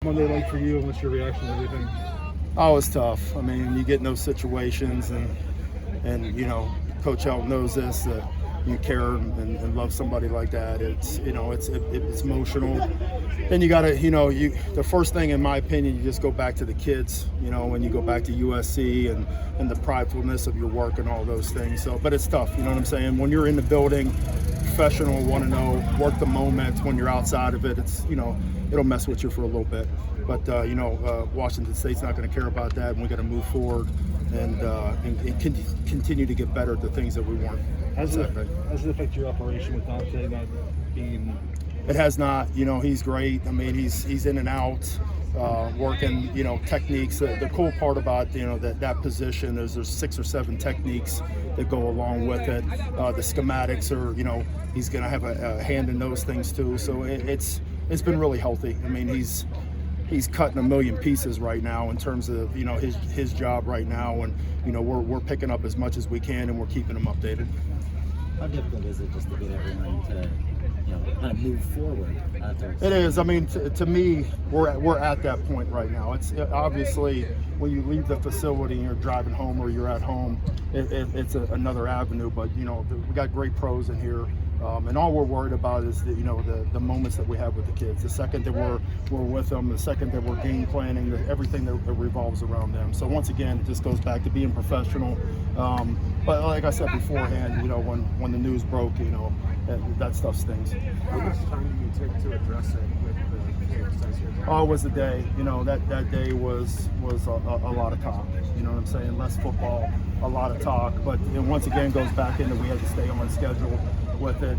Monday like for you, and what's your reaction to everything? Oh, it's tough. I mean, you get in those situations, and you know, Coach Elton knows this, that you care and love somebody like that. It's, you know, it's emotional. Then you gotta, you know, the first thing, in my opinion, you just go back to the kids. You know, when you go back to USC and the pridefulness of your work and all those things. So, but it's tough. You know what I'm saying? When you're in the building, professional, want to know, work the moment. When you're outside of it, it's, you know, it'll mess with you for a little bit. But you know, Washington State's not going to care about that, and we got to move forward and continue to get better at the things that we want. How does it affect your operation with Dante not being? It has not. You know, he's great. I mean, he's in and out, working, you know, techniques. The cool part about, you know, that position is there's 6 or 7 techniques that go along with it. The schematics are, you know, he's going to have a hand in those things too. So it's been really healthy. I mean, he's cutting a million pieces right now in terms of, you know, his job right now, and you know, we're picking up as much as we can, and we're keeping him updated. How difficult is it just to get everyone to, you know, kind of move forward after? It is. I mean, to me, we're at that point right now. It's obviously when you leave the facility and you're driving home or you're at home, it's another avenue. But you know, we got great pros in here. And all we're worried about is the, you know, the moments that we have with the kids. The second that we're with them, the second that we're game planning, everything that revolves around them. So once again, it just goes back to being professional. But like I said beforehand, you know, when the news broke, you know, that stuff stings. How much time do you take to address it with the kids? Oh, it was the day. You know, that day was a lot of talk. You know what I'm saying? Less football, a lot of talk. But it once again goes back into we had to stay on schedule with it.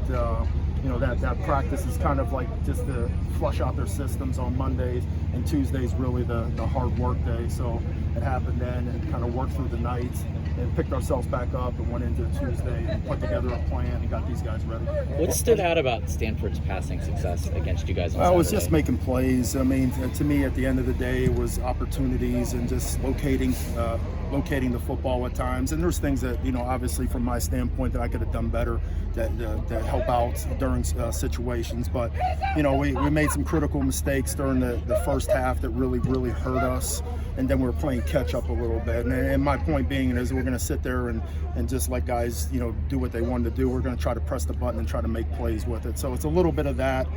You know, that practice is kind of like just to flush out their systems on Mondays, and Tuesday's really the hard work day. So it happened then, and kind of worked through the night and picked ourselves back up and went into Tuesday and put together a plan and got these guys ready. What stood out about Stanford's passing success against you guys on Saturday? I was just making plays. I mean, to me, at the end of the day, it was opportunities and just locating the football at times. And there's things that, you know, obviously from my standpoint that I could have done better that help out during situations. But, you know, we made some critical mistakes during the first half that really hurt us. And then we were playing catch up a little bit. And my point being is we're going to sit there and just let guys, you know, do what they wanted to do. We're going to try to press the button and try to make plays with it. So it's a little bit of that.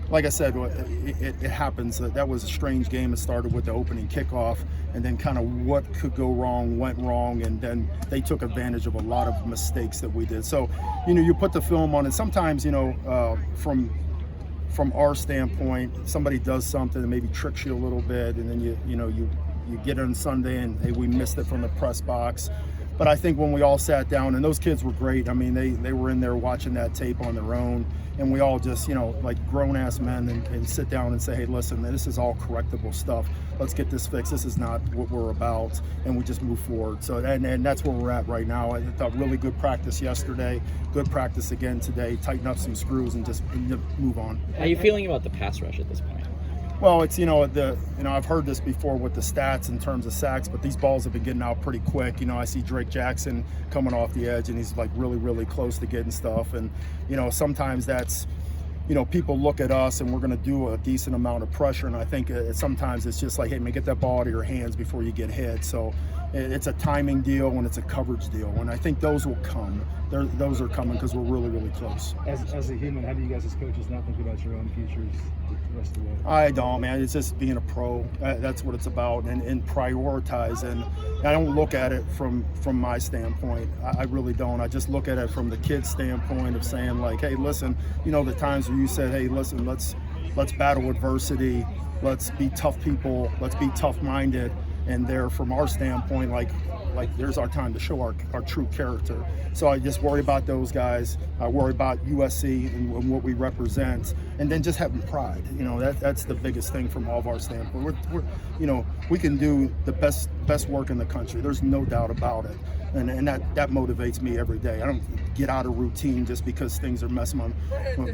Like I said, it happens. That was a strange game. It started with the opening kickoff, and then kind of what could go wrong went wrong, and then they took advantage of a lot of mistakes that we did. So, you know, you put the film on, and sometimes, you know, from our standpoint, somebody does something that maybe tricks you a little bit, and then you get it on Sunday and hey, we missed it from the press box. But I think when we all sat down, and those kids were great. I mean, they were in there watching that tape on their own, and we all just, you know, like grown-ass men and sit down and say, hey, listen, this is all correctable stuff. Let's get this fixed. This is not what we're about, and we just move forward. So, and that's where we're at right now. I thought really good practice yesterday, good practice again today, tighten up some screws and just move on. How are you feeling about the pass rush at this point? Well, it's, you know, I've heard this before with the stats in terms of sacks, but these balls have been getting out pretty quick. You know, I see Drake Jackson coming off the edge, and he's like really close to getting stuff. And, you know, sometimes that's, you know, people look at us and we're going to do a decent amount of pressure, and I think sometimes it's just like, hey, man, get that ball out of your hands before you get hit. So it's a timing deal and it's a coverage deal, and I think those will come. Those are coming because we're really close. As a human, how do you guys as coaches not think about your own futures the rest of the way? I don't, man. It's just being a pro. That's what it's about, and prioritize. And I don't look at it from my standpoint. I really don't. I just look at it from the kid's standpoint of saying, like, hey, listen, you know, the times where you said, hey, listen, let's battle adversity. Let's be tough people. Let's be tough-minded. And there, from our standpoint, like there's our time to show our true character. So I just worry about those guys. I worry about USC and what we represent, and then just having pride. You know, that's the biggest thing from all of our standpoint. We're you know, we can do the best work in the country. There's no doubt about it, and that motivates me every day. I don't get out of routine just because things are messing.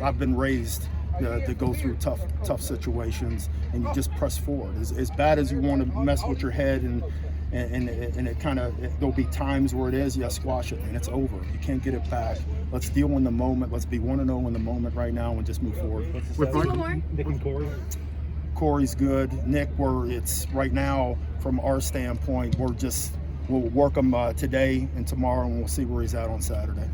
I've been raised to go through tough situations, and you just press forward. As bad as you want to mess with your head, and it kind of, there'll be times where it is, you squash it and it's over. You can't get it back. Let's deal in the moment. Let's be 1-0 in the moment right now and just move forward. With Nick and Corey? Corey's good. Nick, it's right now from our standpoint, we'll work him today and tomorrow, and we'll see where he's at on Saturday.